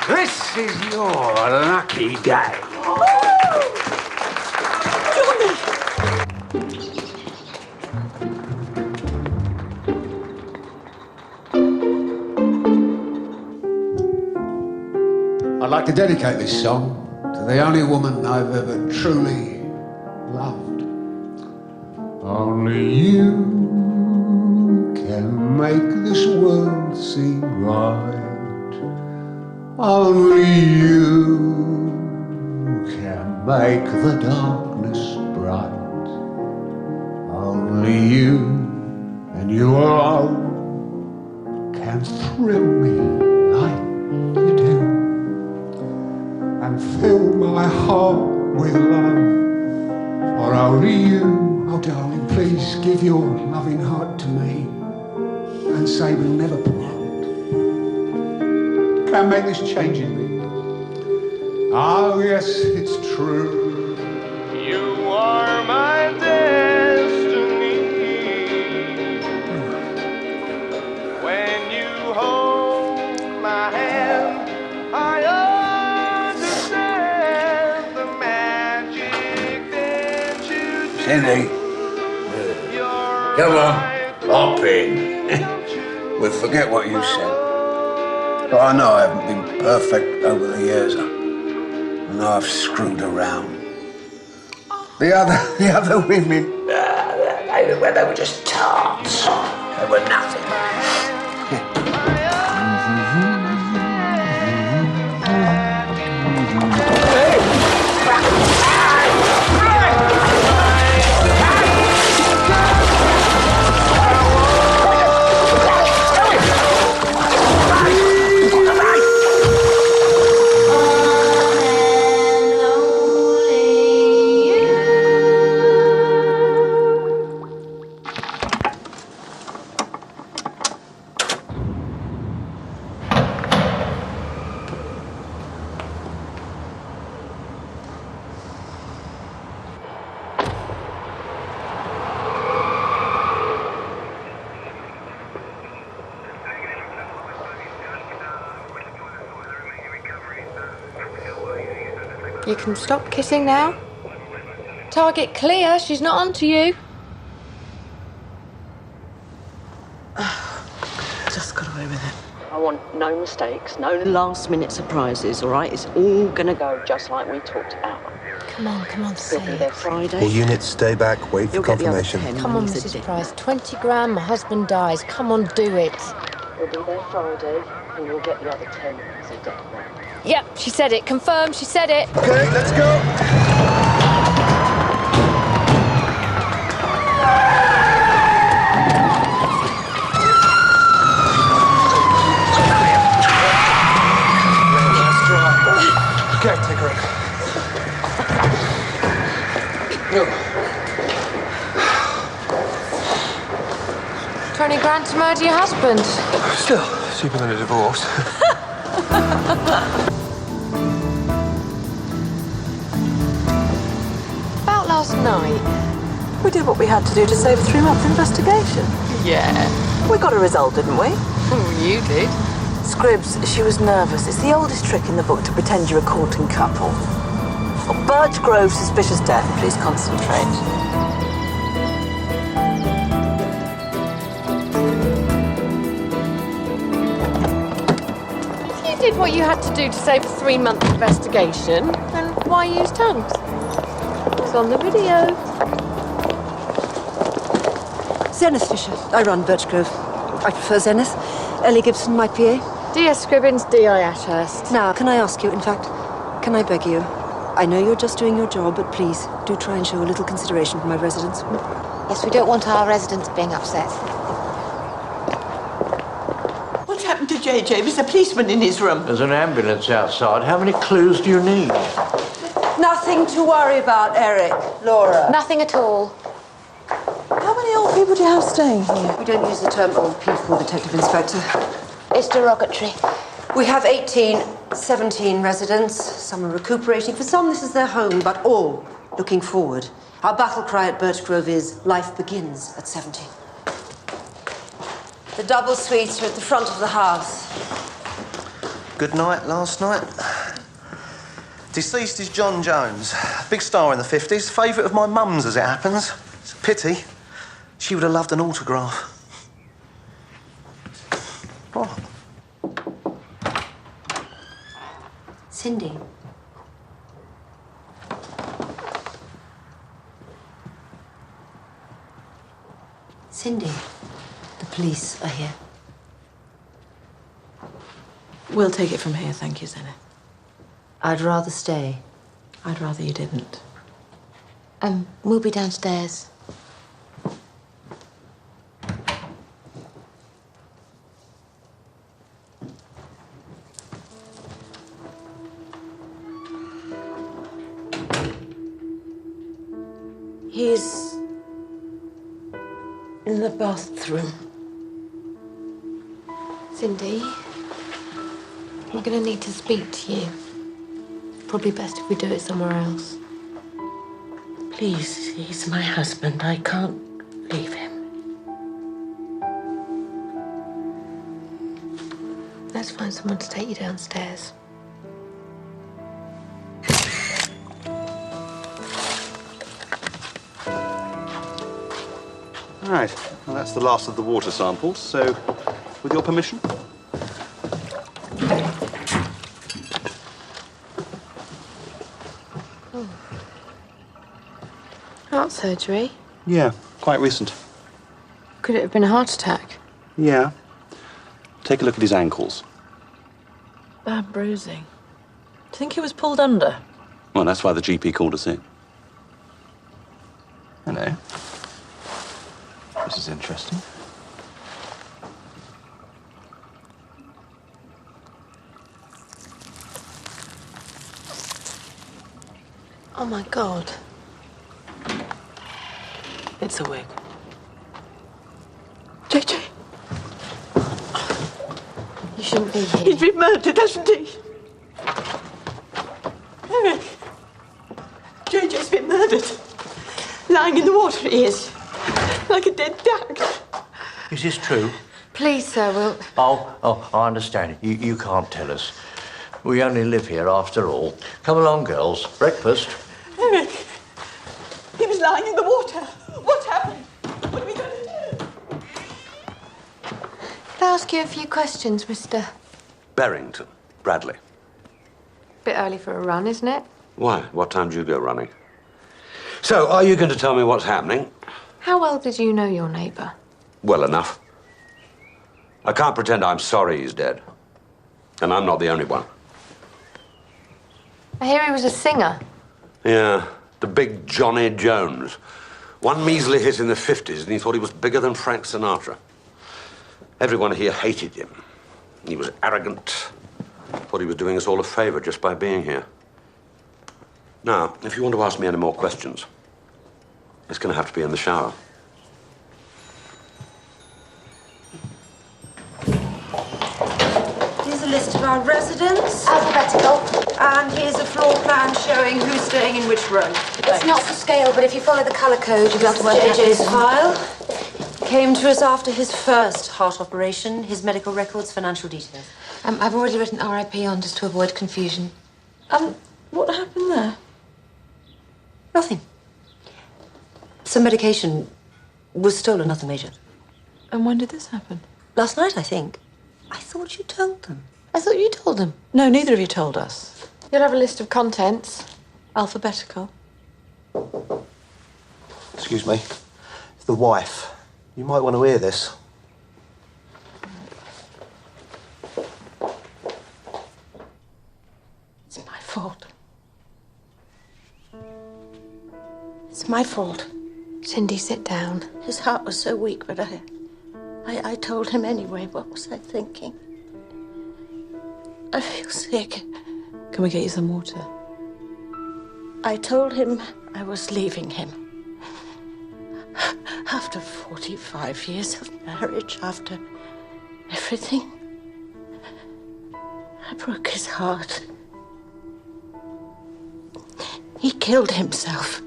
This is your lucky day. I'd like to dedicate this song to the only woman I've ever truly loved. Only you can make this world seem right. Only you can make the darkness bright. Only you and you alone can thrill me like you do and fill my heart with love. For only you, oh darling, please give your loving heart to me and say we'll never part. Can make this change in me. Oh yes, it's true. You are my destiny. When you hold my hand, I understand the magic that you do. Cindy, come on, hop in. We'll forget what you said. But I know I haven't been perfect over the years. I know I've screwed around. The other women, they were just tarts. They were nothing. You can stop kissing now. Target clear, she's not onto you. Just got away with it. I want no mistakes, no last-minute surprises, all right? It's all gonna go just like we talked about. Come on, say We'll be there Friday. All units stay back, wait for You'll get the other confirmation. 10 Come on, when he says Mrs. it. Price. 20 grand, my husband dies. Come on, do it. We'll be there Friday, and you'll get the other 10 as a debt. Yep, she said it. Confirmed, she said it. Okay, let's go. Okay, take her in. No. 20 grand to murder your husband. Still, cheaper than a divorce. About last night. We did what we had to do to save a 3-month investigation. Yeah. We got a result, didn't we? You did. Scribbs, she was nervous. It's the oldest trick in the book to pretend you're a courting couple. Oh, Birch Grove, suspicious death. Please concentrate. If you did what you had to do to save a 3-month investigation, then why use tongues? It's on the video. Zenith Fisher. I run Birch Grove. I prefer Zenith. Ellie Gibson, my PA. D.S. Scribbins, D.I. Ashurst. Now, can I ask you, in fact, can I beg you? I know you're just doing your job, but please, do try and show a little consideration for my residents. Yes, we don't want our residents being upset. What's happened to JJ. There's a policeman in his room. There's an ambulance outside. How many clues do you need? Nothing to worry about, Eric. Laura. Nothing at all. How many old people do you have staying here? We don't use the term old people, Detective Inspector. It's derogatory. We have 17 residents. Some are recuperating. For some, this is their home, but all looking forward. Our battle cry at Birch Grove is, life begins at 70. The double suites are at the front of the house. Good night last night. Deceased is John Jones. Big star in the 50s. Favourite of my mum's, as it happens. It's a pity. She would have loved an autograph. What? Cindy. Cindy, the police are here. We'll take it from here, thank you, Zenith. I'd rather stay. I'd rather you didn't. We'll be downstairs. He's in the bathroom. Cindy, we're going to need to speak to you. Probably best if we do it somewhere else. Please, he's my husband. I can't leave him. Let's find someone to take you downstairs. Right, well, that's the last of the water samples, so with your permission. Heart surgery? Yeah, quite recent. Could it have been a heart attack? Yeah. Take a look at his ankles. Bad bruising. Do you think he was pulled under? Well, that's why the GP called us in. Hello. This is interesting. Oh, my God. It's a wig. JJ. You shouldn't be here. He's been murdered, hasn't he? Eric. JJ's been murdered. Lying in the water he is. Like a dead duck. Is this true? Please, sir, we'll... Oh, I understand. You can't tell us. We only live here after all. Come along, girls. Breakfast. Eric. He was lying in the water. What happened? What are we going to do? Can I ask you a few questions, Mr. Barrington. Bradley. Bit early for a run, isn't it? Why? What time do you go running? So, are you going to tell me what's happening? How well did you know your neighbour? Well enough. I can't pretend I'm sorry he's dead. And I'm not the only one. I hear he was a singer. Yeah, the big Johnny Jones. One measly hit in the 50s, and he thought he was bigger than Frank Sinatra. Everyone here hated him. He was arrogant. Thought he was doing us all a favor just by being here. Now, if you want to ask me any more questions, it's going to have to be in the shower. Here's a list of our residents. Alphabetical. And here's a floor plan showing who's staying in which room. It's not for scale, but if you follow the colour code, you'll be able to work it out. JJ's file. Came to us after his first heart operation. His medical records, financial details. I've already written RIP on just to avoid confusion. What happened there? Nothing. Some medication was stolen, nothing major. And when did this happen? Last night, I think. I thought you told them. I thought you told them. No, neither of you told us. You'll have a list of contents. Alphabetical. Excuse me. It's the wife. You might want to hear this. It's my fault. It's my fault. Cindy, sit down. His heart was so weak, but I told him anyway. What was I thinking? I feel sick. Can we get you some water? I told him I was leaving him. After 45 years of marriage, after everything, I broke his heart. He killed himself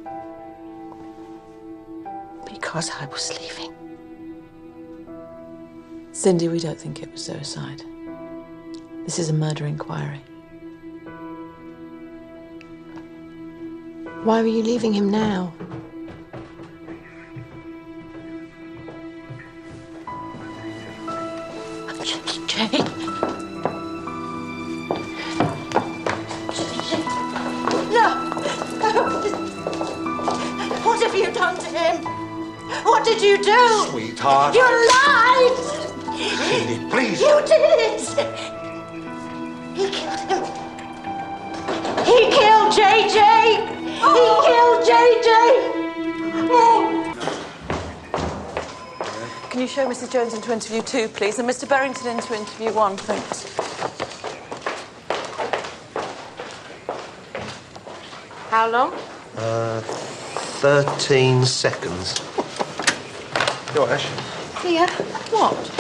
because I was leaving. Cindy, we don't think it was suicide. This is a murder inquiry. Why were you leaving him now? Jay. No! What have you done to him? What did you do? Sweetheart. You lied! Cindy, please. You did! He killed him. He killed JJ! He killed JJ! Can you show Mrs. Jones into interview 2, please, and Mr. Berrington into interview 1, thanks. How long? 13 seconds. Go on, Ash. Here? What?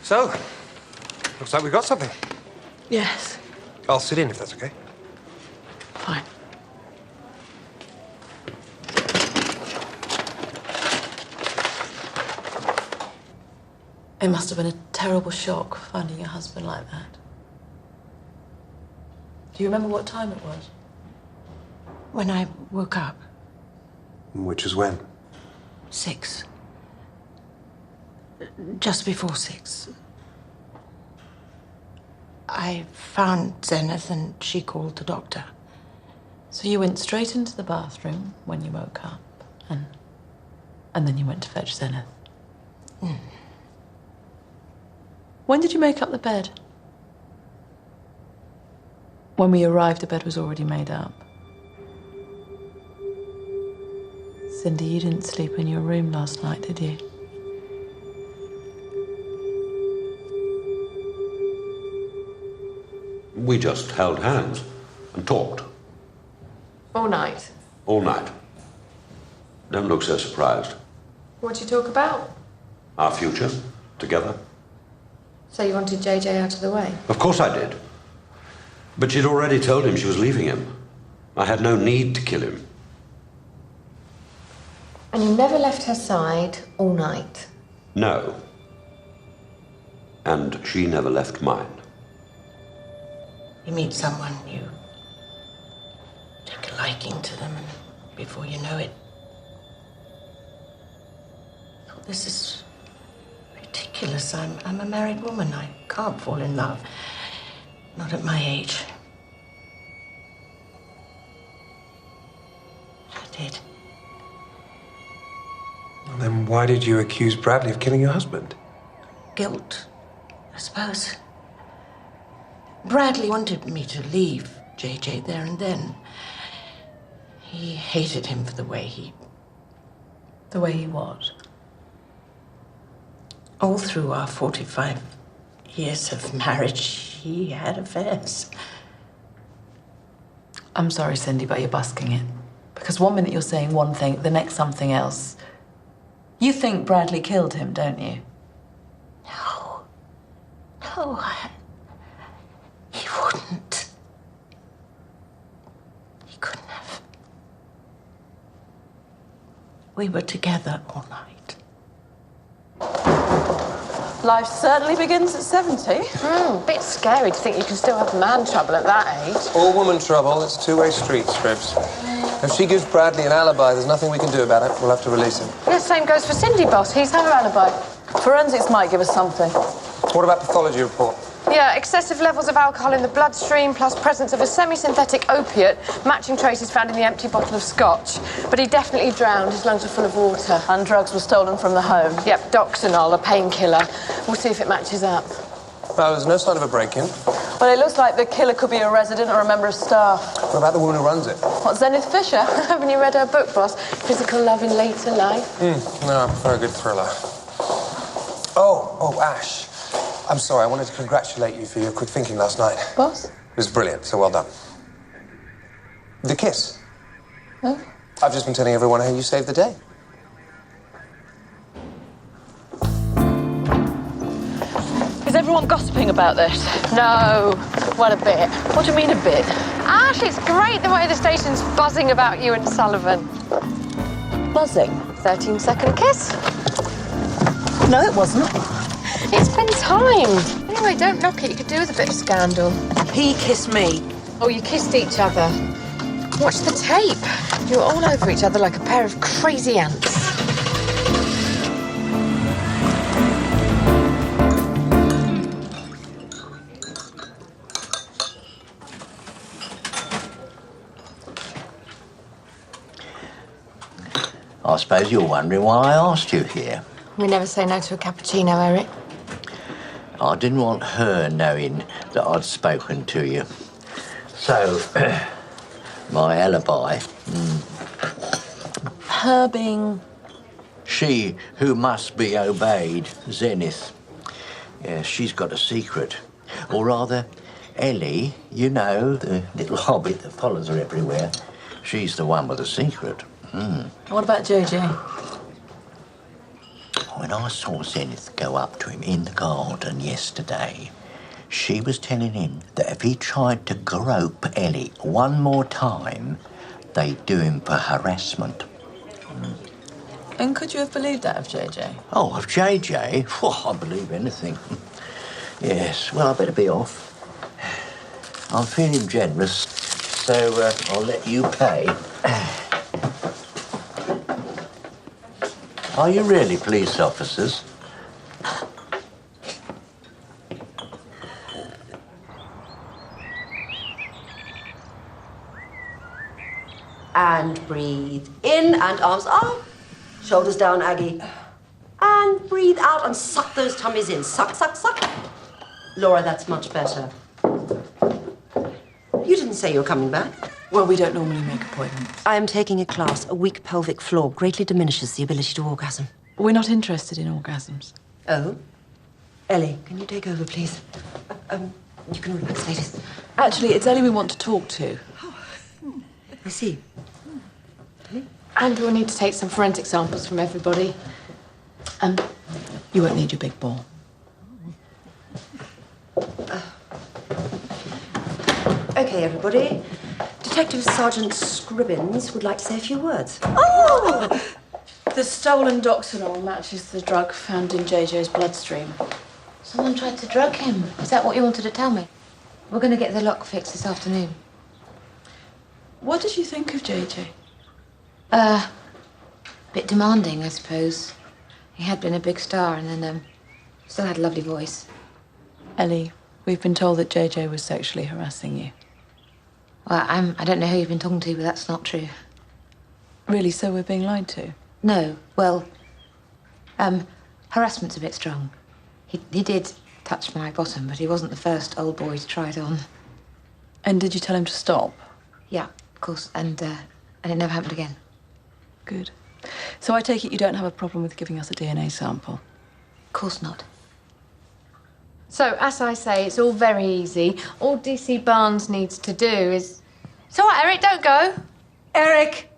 So, looks like we've got something. Yes. I'll sit in if that's okay. Fine. It must have been a terrible shock finding your husband like that. Do you remember what time it was? When I woke up, Which is when? 6. Just before 6. I found Zenith and she called the doctor. So you went straight into the bathroom when you woke up, and then you went to fetch Zenith. When did you make up the bed? When we arrived, the bed was already made up. Cindy, you didn't sleep in your room last night, did you? We just held hands and talked. All night. All night. Don't look so surprised. What'd you talk about? Our future, together. So you wanted JJ out of the way? Of course I did. But she'd already told him she was leaving him. I had no need to kill him. And you never left her side all night? No. And she never left mine. You meet someone, you take a liking to them, and before you know it, oh, this is ridiculous. I'm a married woman. I can't fall in love. Not at my age. I did. Well, then why did you accuse Bradley of killing your husband? Guilt, I suppose. Bradley wanted me to leave JJ there and then. He hated him for the way he... The way he what? All through our 45 years of marriage, he had affairs. I'm sorry, Cindy, but you're busking it. Because one minute you're saying one thing, the next something else. You think Bradley killed him, don't you? No. No, he wouldn't. He couldn't have. We were together all night. Life certainly begins at 70. Bit scary to think you can still have man trouble at that age. All woman trouble. It's a two-way street, Scribbs. If she gives Bradley an alibi, there's nothing we can do about it. We'll have to release him. Yeah, same goes for Cindy, boss. He's her alibi. Forensics might give us something. What about pathology report? Yeah, excessive levels of alcohol in the bloodstream, plus presence of a semi-synthetic opiate, matching traces found in the empty bottle of scotch. But he definitely drowned. His lungs were full of water. And drugs were stolen from the home. Yep, Doxanol, a painkiller. We'll see if it matches up. Well, there's no sign of a break-in. Well, it looks like the killer could be a resident or a member of staff. What about the woman who runs it? What, Zenith Fisher? Haven't you read her book, boss? Physical Love in Later Life? No, I prefer a good thriller. Oh, Ash. I'm sorry, I wanted to congratulate you for your quick thinking last night. Boss? It was brilliant, so well done. The kiss. Oh? I've just been telling everyone how you saved the day. Is everyone gossiping about this? No. What a bit. What do you mean a bit? Ash, it's great the way the station's buzzing about you and Sullivan. Buzzing? 13-second kiss. No, it wasn't. It's been timed. Anyway, don't knock it. You could do with a bit of scandal. He kissed me. Oh, you kissed each other. Watch the tape. You were all over each other like a pair of crazy ants. I suppose you're wondering why I asked you here. We never say no to a cappuccino, Eric. I didn't want her knowing that I'd spoken to you. So, my alibi. Her being... She who must be obeyed, Zenith. Yeah, she's got a secret. Or rather, Ellie, you know, the little hobbit that follows her everywhere. She's the one with the secret. What about JJ? When I saw Zenith go up to him in the garden yesterday, she was telling him that if he tried to grope Ellie one more time, they'd do him for harassment. And could you have believed that of JJ? Oh, of JJ? Oh, I believe anything. Yes, well, I better be off. I'm feeling generous, so I'll let you pay. Are you really police officers? And breathe in and arms up. Shoulders down, Aggie. And breathe out and suck those tummies in. Suck, suck, suck. Laura, that's much better. You didn't say you were coming back. Well, we don't normally make appointments. I am taking a class. A weak pelvic floor greatly diminishes the ability to orgasm. We're not interested in orgasms. Oh? Ellie, can you take over, please? You can relax, ladies. Actually, it's Ellie we want to talk to. I see. And we'll need to take some forensic samples from everybody. You won't need your big ball. Okay, everybody. Detective Sergeant Scribbs would like to say a few words. Oh! The stolen Doxanol matches the drug found in JJ's bloodstream. Someone tried to drug him. Is that what you wanted to tell me? We're going to get the lock fixed this afternoon. What did you think of JJ? Bit demanding, I suppose. He had been a big star and then, still had a lovely voice. Ellie, we've been told that JJ was sexually harassing you. Well, I don't know who you've been talking to, but that's not true. Really, so we're being lied to? No, well, harassment's a bit strong. He did touch my bottom, but he wasn't the first old boy to try it on. And did you tell him to stop? Yeah, of course, and it never happened again. Good. So I take it you don't have a problem with giving us a DNA sample? Of course not. So, as I say, it's all very easy. All DC Barnes needs to do is... It's all right, Eric, don't go. Eric!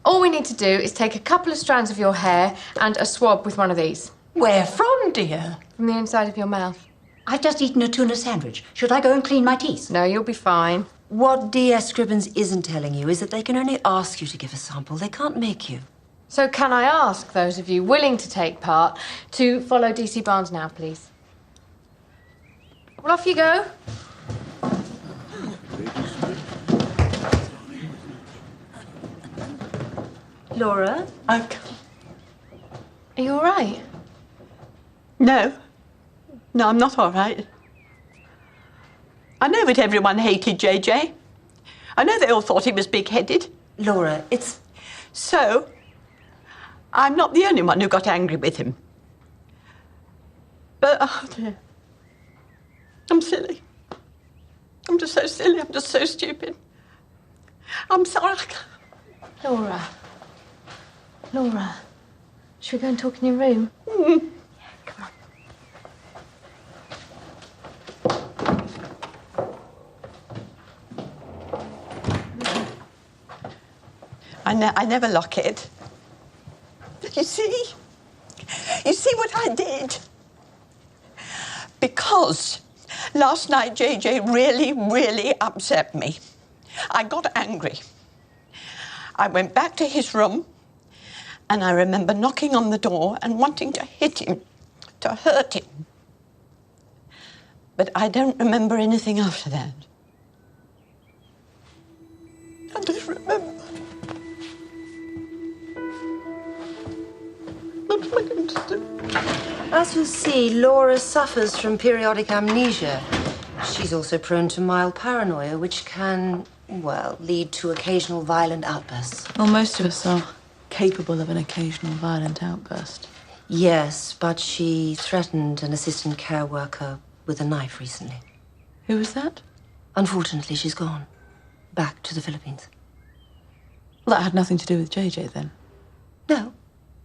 All we need to do is take a couple of strands of your hair and a swab with one of these. Where from, dear? From the inside of your mouth. I've just eaten a tuna sandwich. Should I go and clean my teeth? No, you'll be fine. What DS Scribbs isn't telling you is that they can only ask you to give a sample. They can't make you. So can I ask those of you willing to take part to follow DC Barnes now, please? Well, off you go. Laura? Are you all right? No. No, I'm not all right. I know that everyone hated JJ. I know they all thought he was big-headed. Laura, it's... So, I'm not the only one who got angry with him. But, oh dear. I'm silly. I'm just so silly. I'm just so stupid. I'm sorry. Laura. Laura. Should we go and talk in your room? Mm. Yeah, come on. I never lock it. You see? You see what I did? Because last night JJ really upset me. I got angry. I went back to his room and I remember knocking on the door and wanting to hit him, to hurt him. But I don't remember anything after that. I just remember. What am I going to do? As you'll see, Laura suffers from periodic amnesia. She's also prone to mild paranoia, which can, well, lead to occasional violent outbursts. Well, most of us are capable of an occasional violent outburst. Yes, but she threatened an assistant care worker with a knife recently. Who was that? Unfortunately, she's gone. Back to the Philippines. Well, that had nothing to do with JJ then. No.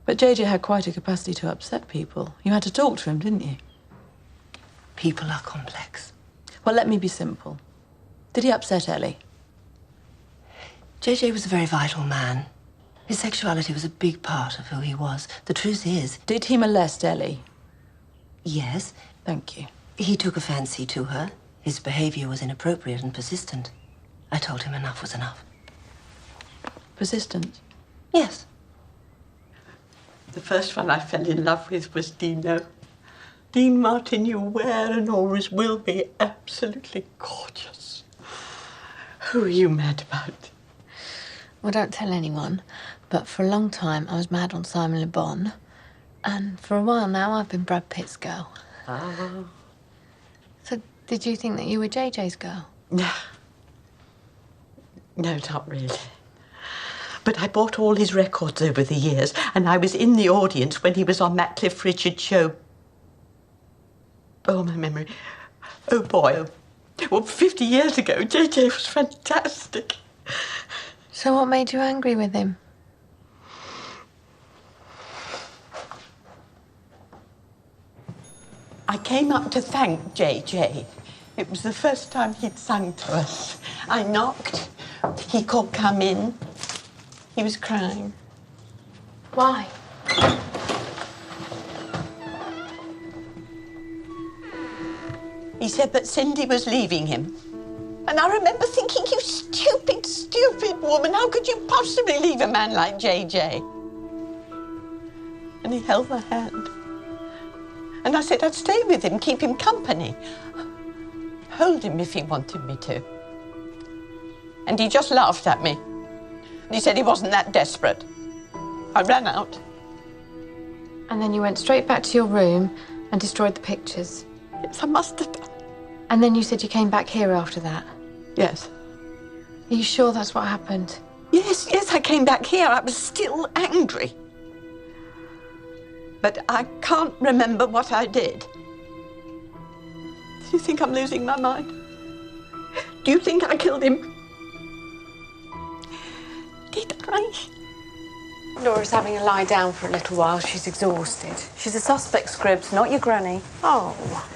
But JJ had quite a capacity to upset people. You had to talk to him, didn't you? People are complex. Well, let me be simple. Did he upset Ellie? JJ was a very vital man. His sexuality was a big part of who he was. The truth is... Did he molest Ellie? Yes. Thank you. He took a fancy to her. His behavior was inappropriate and persistent. I told him enough was enough. Persistent? Yes. The first one I fell in love with was Dino. Dean Martin, you were and always will be absolutely gorgeous. Who are you mad about? Well, don't tell anyone, but for a long time I was mad on Simon Le Bon, and for a while now I've been Brad Pitt's girl. Ah. So, did you think that you were JJ's girl? No. No, not really. But I bought all his records over the years, and I was in the audience when he was on that Cliff Richard show. Oh, my memory. Oh, boy. Well, 50 years ago, JJ was fantastic. So what made you angry with him? I came up to thank JJ. It was the first time he'd sung to us. I knocked. He called, "Come in." He was crying. Why? He said that Cindy was leaving him. And I remember thinking, you stupid, stupid woman, how could you possibly leave a man like JJ? And he held my hand. And I said I'd stay with him, keep him company. Hold him if he wanted me to. And he just laughed at me. And he said he wasn't that desperate. I ran out. And then you went straight back to your room and destroyed the pictures? Yes, I must have done. And then you said you came back here after that? Yes. Are you sure that's what happened? Yes, I came back here. I was still angry. But I can't remember what I did. Do you think I'm losing my mind? Do you think I killed him? Did I? Laura's having a lie down for a little while. She's exhausted. She's a suspect, Scribbs, not your granny. Oh.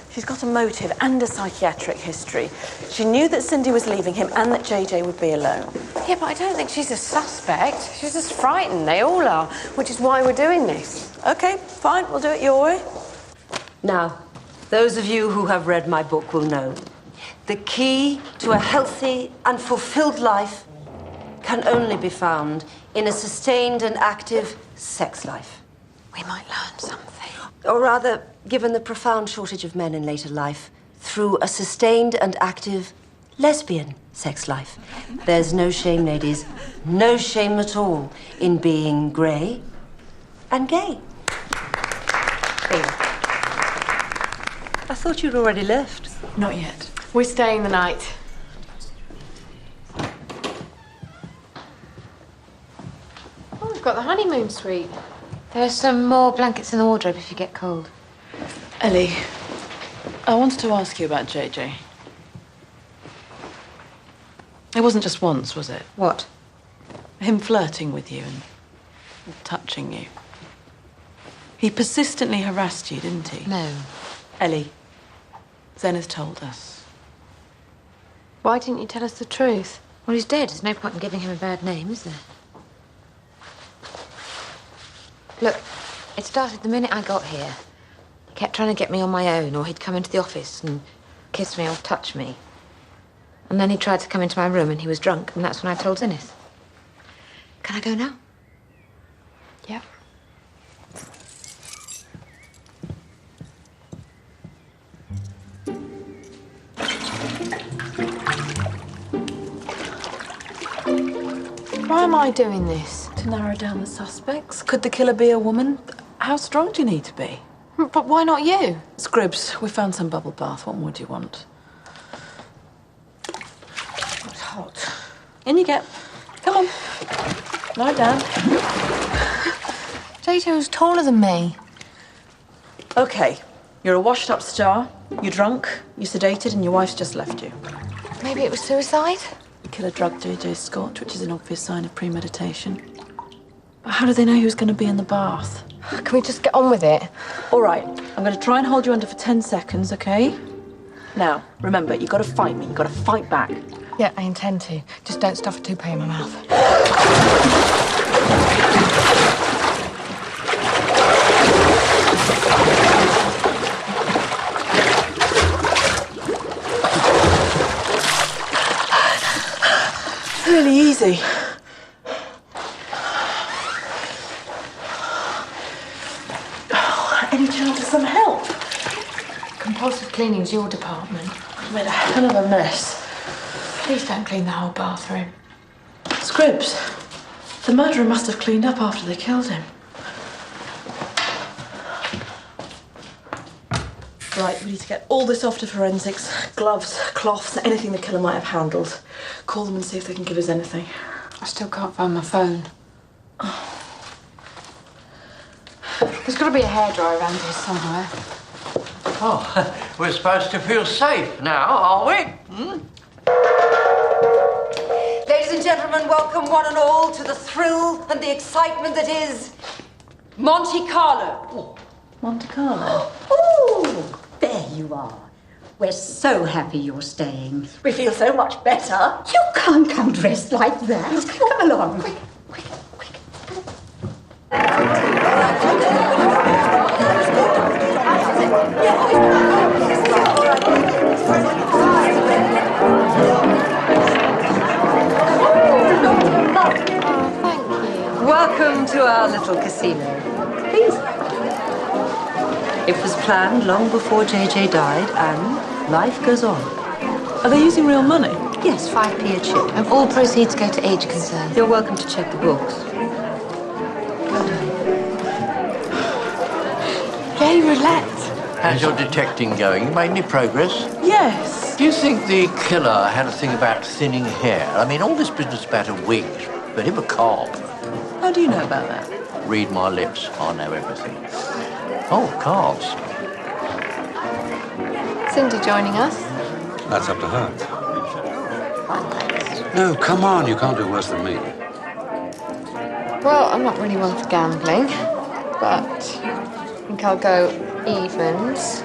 She's got a motive and a psychiatric history. She knew that Cindy was leaving him and that JJ would be alone. Yeah, but I don't think she's a suspect. She's just frightened. They all are, which is why we're doing this. OK, fine, we'll do it your way. Now, those of you who have read my book will know the key to a healthy and fulfilled life can only be found in a sustained and active sex life. We might learn something. Or rather, given the profound shortage of men in later life, through a sustained and active lesbian sex life. There's no shame, ladies, no shame at all in being grey and gay. I thought you'd already left. Not yet. We're staying the night. Oh, we've got the honeymoon suite. There's some more blankets in the wardrobe if you get cold. Ellie, I wanted to ask you about JJ. It wasn't just once, was it? What? Him flirting with you and touching you. He persistently harassed you, didn't he? No. Ellie, Zenith told us. Why didn't you tell us the truth? Well, he's dead. There's no point in giving him a bad name, is there? Look, it started the minute I got here. He kept trying to get me on my own, or he'd come into the office and kiss me or touch me. And then he tried to come into my room and he was drunk, and that's when I told Zenith. Can I go now? Yeah. Why am I doing this? To narrow down the suspects. Could the killer be a woman? How strong do you need to be? But why not you? Scribbs, we found some bubble bath. What more do you want? It's hot. In you get. Come on. Lie down. JJ was taller than me. Okay. You're a washed-up star. You're drunk. You're sedated, and your wife's just left you. Maybe it was suicide? The killer drugged JJ Scott, which is an obvious sign of premeditation. But how do they know he was going to be in the bath? Can we just get on with it? All right. I'm going to try and hold you under for 10 seconds, okay? Now, remember, you've got to fight me. You've got to fight back. Yeah, I intend to. Just don't stuff a toupee in my mouth. Really easy. Oh, any chance of some help? Compulsive cleaning's your department. I've made a hell of a mess. Please don't clean the whole bathroom. Scribbs, the murderer must have cleaned up after they killed him. Right, we need to get all this off to forensics. Gloves, cloths, anything the killer might have handled. Call them and see if they can give us anything. I still can't find my phone. There's got to be a hairdryer around here somewhere. Oh, we're supposed to feel safe now, are we? Hmm? Ladies and gentlemen, welcome one and all to the thrill and the excitement that is Monte Carlo. Monte Carlo? Oh, there you are. We're so happy you're staying. We feel so much better. You can't come dressed like that. Come along. Quick. Welcome to our little casino. Please. It was planned long before JJ died, and life goes on. Are they using real money? Yes, 5p a chip. And all proceeds go to Age Concern. You're welcome to check the books. Yay, roulette. How's your detecting going? You made any progress? Yes. Do you think the killer had a thing about thinning hair? I mean, all this business about a wig, but him a carp. How do you know about that? Read my lips. I know everything. Oh, cards. Cindy joining us. That's up to her. No, come on, you can't do worse than me. Well, I'm not really one for gambling, but I think I'll go evens,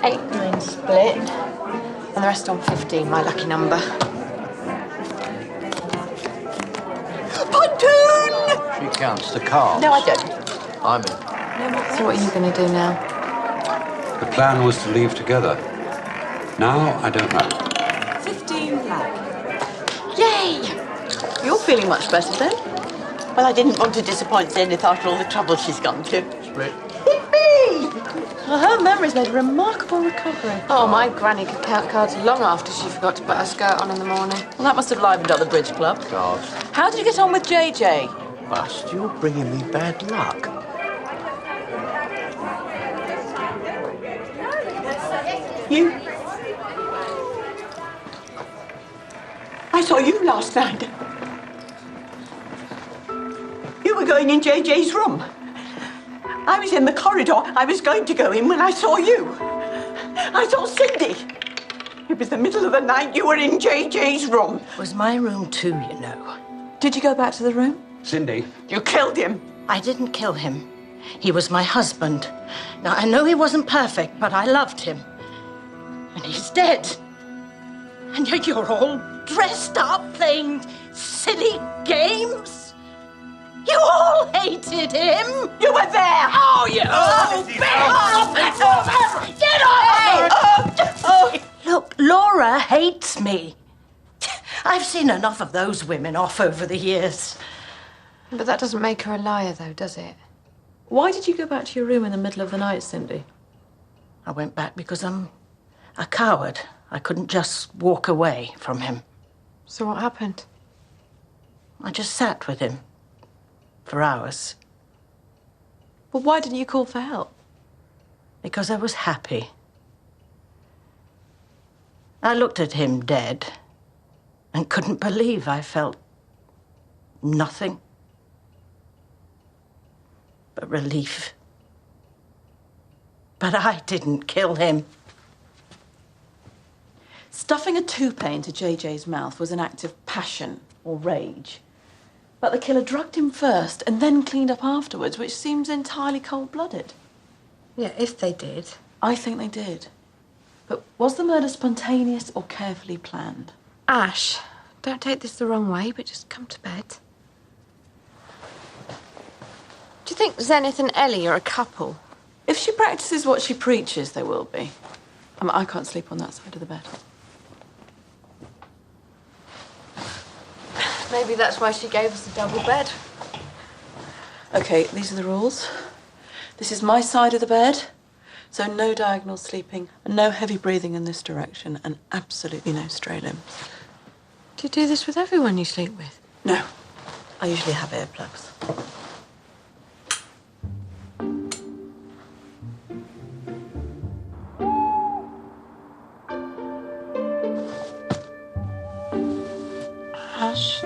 8-9 split, and the rest on 15, my lucky number. She counts the cards. No, I don't. I'm in. So what are you going to do now? The plan was to leave together. Now, I don't know. 15 black. Yay! You're feeling much better then? Well, I didn't want to disappoint Zenith after all the trouble she's gone to. Split. Well, her memory's made a remarkable recovery. Oh, my granny could count cards long after she forgot to put her skirt on in the morning. Well, that must have livened up the bridge club. Cards. How did you get on with JJ? Bust, you're bringing me bad luck. You? I saw you last night. You were going in JJ's room. I was in the corridor. I was going to go in when I saw you. I saw Cindy. It was the middle of the night. You were in JJ's room. It was my room too, you know. Did you go back to the room? Cindy. You killed him. I didn't kill him. He was my husband. Now, I know he wasn't perfect, but I loved him. And he's dead. And yet you're all dressed up playing silly games. You all hated him. You were there. Oh, yeah. Oh, get off! Look, Laura hates me. I've seen enough of those women off over the years. But that doesn't make her a liar, though, does it? Why did you go back to your room in the middle of the night, Cindy? I went back because I'm a coward. I couldn't just walk away from him. So what happened? I just sat with him for hours. Well, why didn't you call for help? Because I was happy. I looked at him dead and couldn't believe I felt nothing but relief. But I didn't kill him. Stuffing a toupee into JJ's mouth was an act of passion or rage. But the killer drugged him first and then cleaned up afterwards, which seems entirely cold-blooded. Yeah, if they did. I think they did. But was the murder spontaneous or carefully planned? Ash, don't take this the wrong way, but just come to bed. Do you think Zenith and Ellie are a couple? If she practices what she preaches, they will be. I can't sleep on that side of the bed. Maybe that's why she gave us a double bed. OK, these are the rules. This is my side of the bed, so no diagonal sleeping, and no heavy breathing in this direction, and absolutely no stray limbs. Do you do this with everyone you sleep with? No. I usually have earplugs. Ash.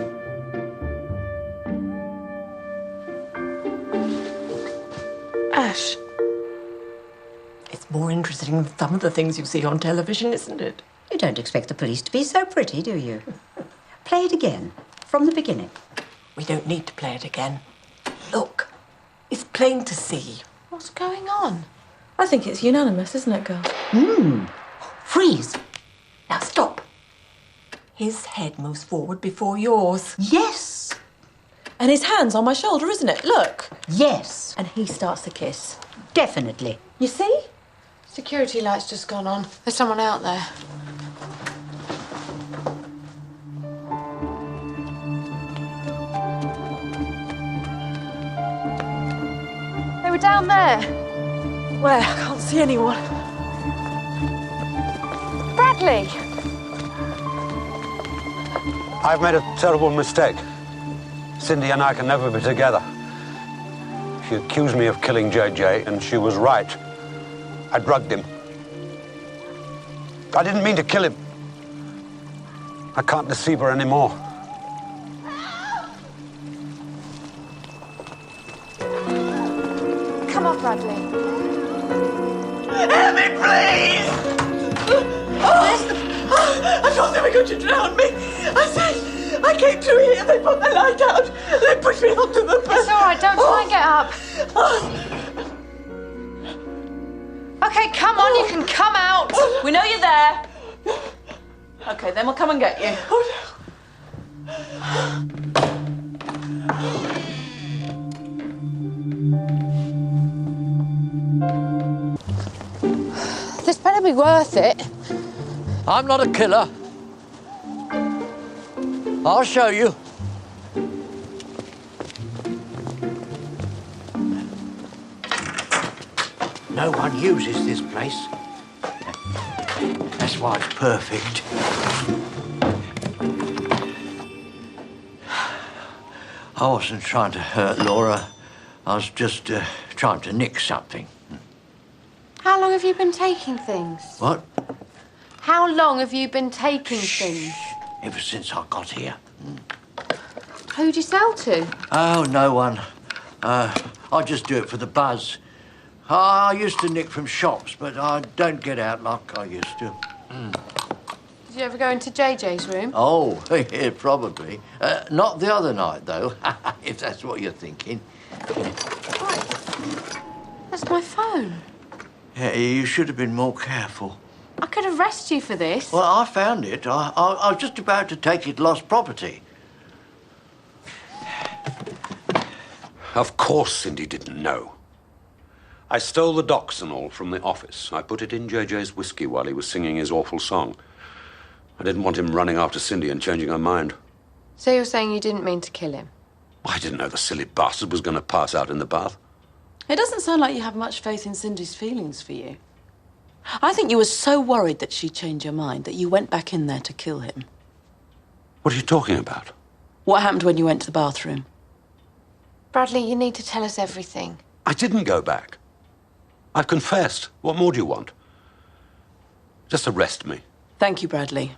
Ash. It's more interesting than some of the things you see on television, isn't it? You don't expect the police to be so pretty, do you? Play it again, from the beginning. We don't need to play it again. Look, it's plain to see. What's going on? I think it's unanimous, isn't it, girls? Freeze. Now stop. His head moves forward before yours. Yes. And his hand's on my shoulder, isn't it? Look. Yes. And he starts to kiss. Definitely. You see? Security light's just gone on. There's someone out there. They were down there. Where? I can't see anyone. Bradley! I've made a terrible mistake. Cindy and I can never be together. She accused me of killing JJ, and she was right. I drugged him. I didn't mean to kill him. I can't deceive her anymore. Come on, Bradley. Help me, please! I thought they were going to drown me. I came through here, they put the light out, they pushed me onto the bed. It's all right, don't try and get up. OK, come on, you can come out. We know you're there. OK, then we'll come and get you. This better be worth it. I'm not a killer. I'll show you. No one uses this place. That's why it's perfect. I wasn't trying to hurt Laura. I was just trying to nick something. How long have you been taking things? What? How long have you been taking things? Ever since I got here. Who'd you sell to? Oh, no one. I just do it for the buzz. I used to nick from shops, but I don't get out like I used to. Did you ever go into JJ's room? Oh, yeah, probably. Not the other night, though, if that's what you're thinking. That's my phone. Yeah, you should have been more careful. I could arrest you for this. Well, I found it. I was just about to take it lost property. Of course Cindy didn't know. I stole the Doxanol from the office. I put it in JJ's whiskey while he was singing his awful song. I didn't want him running after Cindy and changing her mind. So you're saying you didn't mean to kill him? I didn't know the silly bastard was going to pass out in the bath. It doesn't sound like you have much faith in Cindy's feelings for you. I think you were so worried that she'd change her mind that you went back in there to kill him. What are you talking about? What happened when you went to the bathroom? Bradley, you need to tell us everything. I didn't go back. I've confessed. What more do you want? Just arrest me. Thank you, Bradley.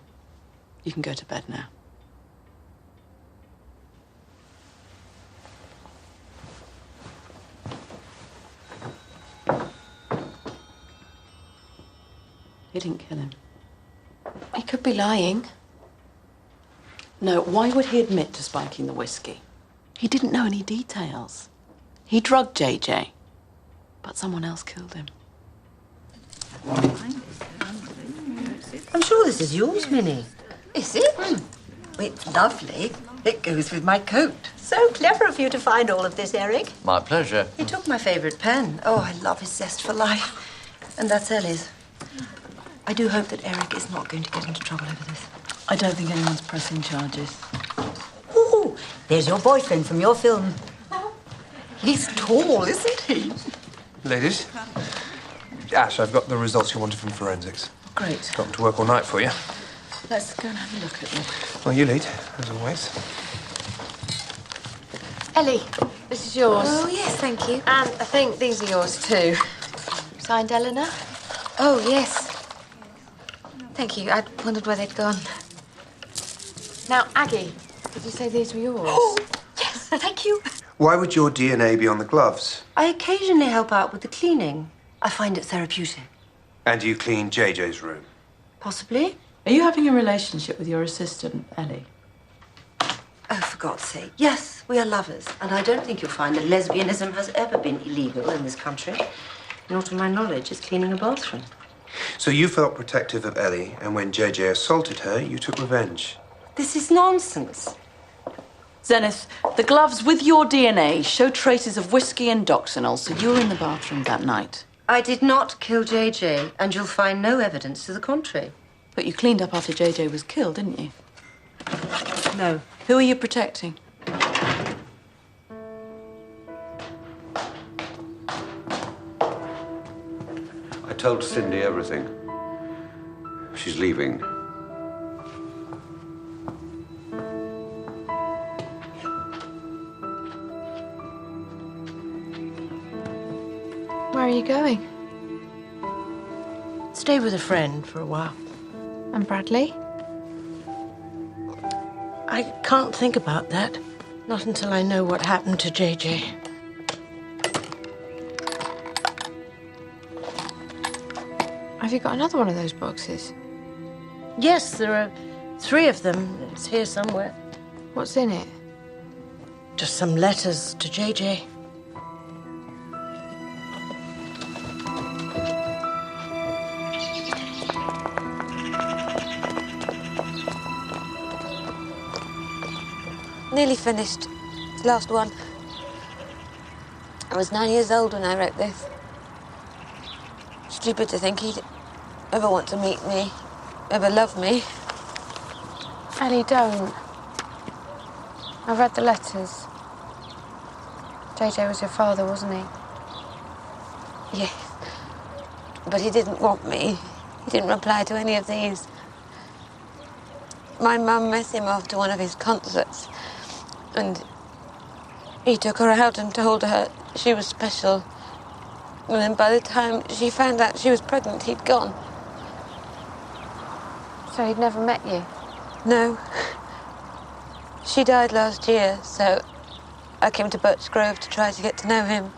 You can go to bed now. He didn't kill him. He could be lying. No, why would he admit to spiking the whiskey? He didn't know any details. He drugged JJ, but someone else killed him. I'm sure this is yours, Minnie. Is it? It's lovely. It goes with my coat. So clever of you to find all of this, Eric. My pleasure. He took my favourite pen. Oh, I love his zest for life. And that's Ellie's. I do hope that Eric is not going to get into trouble over this. I don't think anyone's pressing charges. Oh, there's your boyfriend from your film. He's tall, isn't he? Ladies, Ash, I've got the results you wanted from forensics. Great. Got to work all night for you. Let's go and have a look at them. Well, you lead, as always. Ellie, this is yours. Oh, yes, thank you. And I think these are yours too. Signed Eleanor. Oh, yes. Thank you. I wondered where they'd gone. Now, Aggie, did you say these were yours? Oh, yes, thank you. Why would your DNA be on the gloves? I occasionally help out with the cleaning. I find it therapeutic. And you clean JJ's room? Possibly. Are you having a relationship with your assistant, Ellie? Oh, for God's sake. Yes, we are lovers. And I don't think you'll find that lesbianism has ever been illegal in this country. Nor to my knowledge is cleaning a bathroom. So you felt protective of Ellie, and when JJ assaulted her, you took revenge. This is nonsense. Zenith, the gloves with your DNA show traces of whiskey and Doxanol, so you were in the bathroom that night. I did not kill JJ, and you'll find no evidence to the contrary. But you cleaned up after JJ was killed, didn't you? No. Who are you protecting? I told Cindy everything. She's leaving. Where are you going? Stay with a friend for a while. And Bradley? I can't think about that. Not until I know what happened to JJ. Have you got another one of those boxes? Yes, there are 3 of them. It's here somewhere. What's in it? Just some letters to JJ. Nearly finished. It's the last one. I was 9 years old when I wrote this. Stupid to think he'd ever want to meet me, ever love me. Ellie, don't. I read the letters. JJ was your father, wasn't he? Yes. But he didn't want me. He didn't reply to any of these. My mum met him after one of his concerts. And he took her out and told her she was special. And then by the time she found out she was pregnant, he'd gone. So he'd never met you? No. She died last year, so I came to Birch Grove to try to get to know him.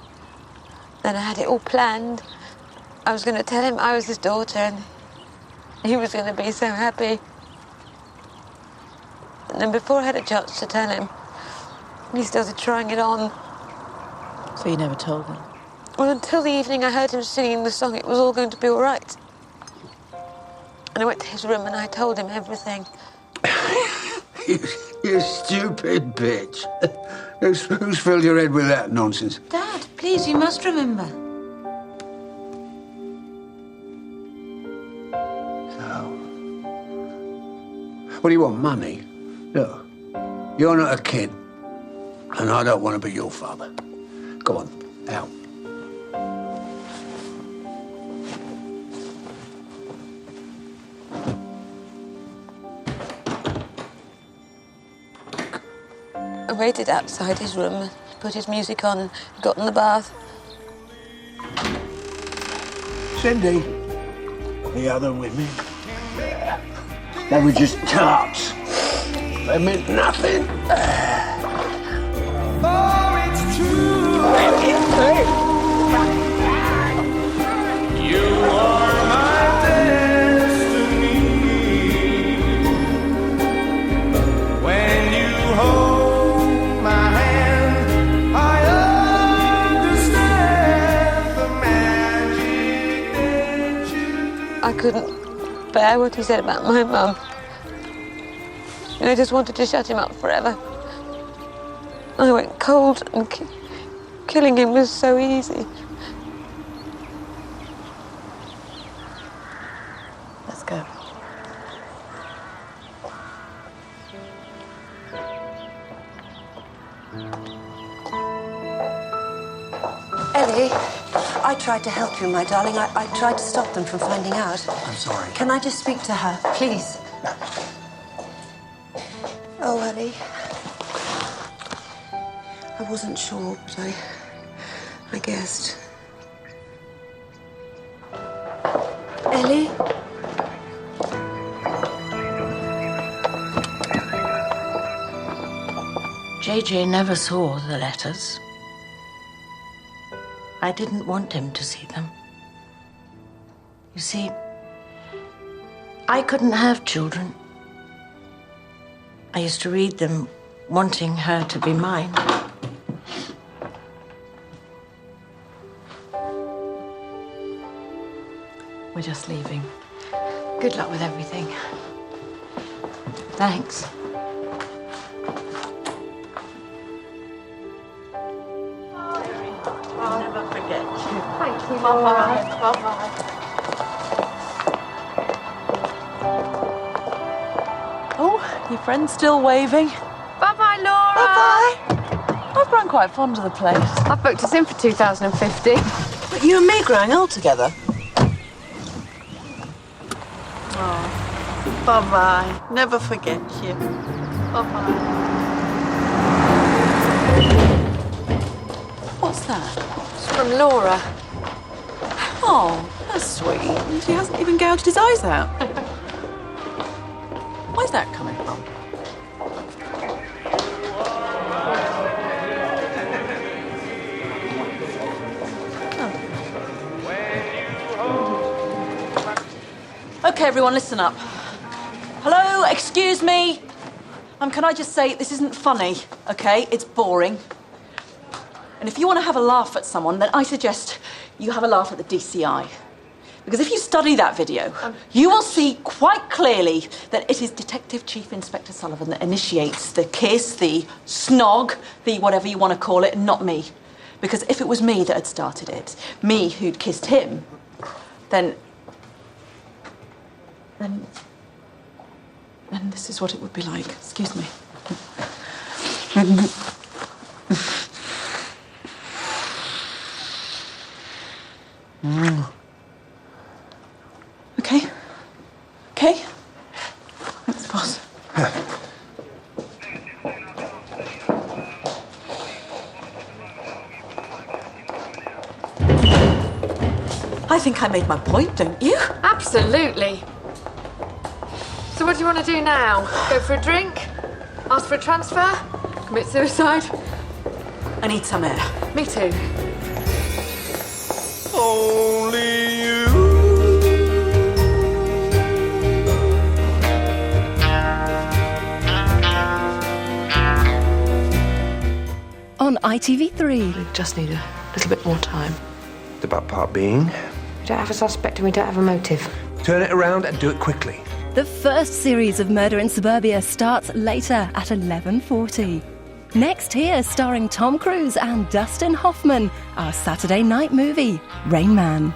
And I had it all planned. I was going to tell him I was his daughter and he was going to be so happy. And then before I had a chance to tell him, he started trying it on. So you never told him? Well, until the evening I heard him singing the song, it was all going to be all right. And I went to his room and I told him everything. You stupid bitch. Who's filled your head with that nonsense? Dad, please, you must remember. What do you want, money? Look, you're not a kid, and I don't want to be your father. Go on, out. I waited outside his room and put his music on and got in the bath. Cindy, the other women, they were just tarts. They meant nothing. Oh, it's true. You are my destiny. When you hold my hand, I understand the magic that you do. I couldn't bear what he said about my mum. And I just wanted to shut him up forever. I went cold and killing him was so easy. Let's go. Ellie, I tried to help you, my darling. I tried to stop them from finding out. I'm sorry. Can I just speak to her, please? Oh, Ellie. I wasn't sure, but I guessed. Ellie? JJ never saw the letters. I didn't want him to see them. You see, I couldn't have children. I used to read them, wanting her to be mine. We're just leaving. Good luck with everything. Thanks. I'll never forget you. Thank you, Bye-bye. Bye-bye. Oh, your friend's still waving. Bye-bye, Laura. Bye-bye. I've grown quite fond of the place. I've booked us in for 2050. But you and me growing old together. Oh, bye-bye. Never forget you. Bye-bye. What's that? It's from Laura. Oh, that's sweet. And she hasn't even gouged his eyes out. Where's that coming from? Okay, everyone, listen up. Hello, excuse me. Can I just say, this isn't funny, okay? It's boring. And if you want to have a laugh at someone, then I suggest you have a laugh at the DCI. Because if you study that video, you will see quite clearly that it is Detective Chief Inspector Sullivan that initiates the kiss, the snog, the whatever you want to call it, and not me. Because if it was me that had started it, me who'd kissed him, then this is what it would be like. Excuse me. Okay? Okay? Thanks, boss. I think I made my point, don't you? Absolutely. So what do you want to do now? Go for a drink? Ask for a transfer? Commit suicide? I need some air. Me too. only you. On ITV3. We just need a little bit more time. The bad part being? We don't have a suspect and we don't have a motive. Turn it around and do it quickly. The first series of Murder in Suburbia starts later at 11:40. Next here, starring Tom Cruise and Dustin Hoffman, our Saturday night movie, Rain Man.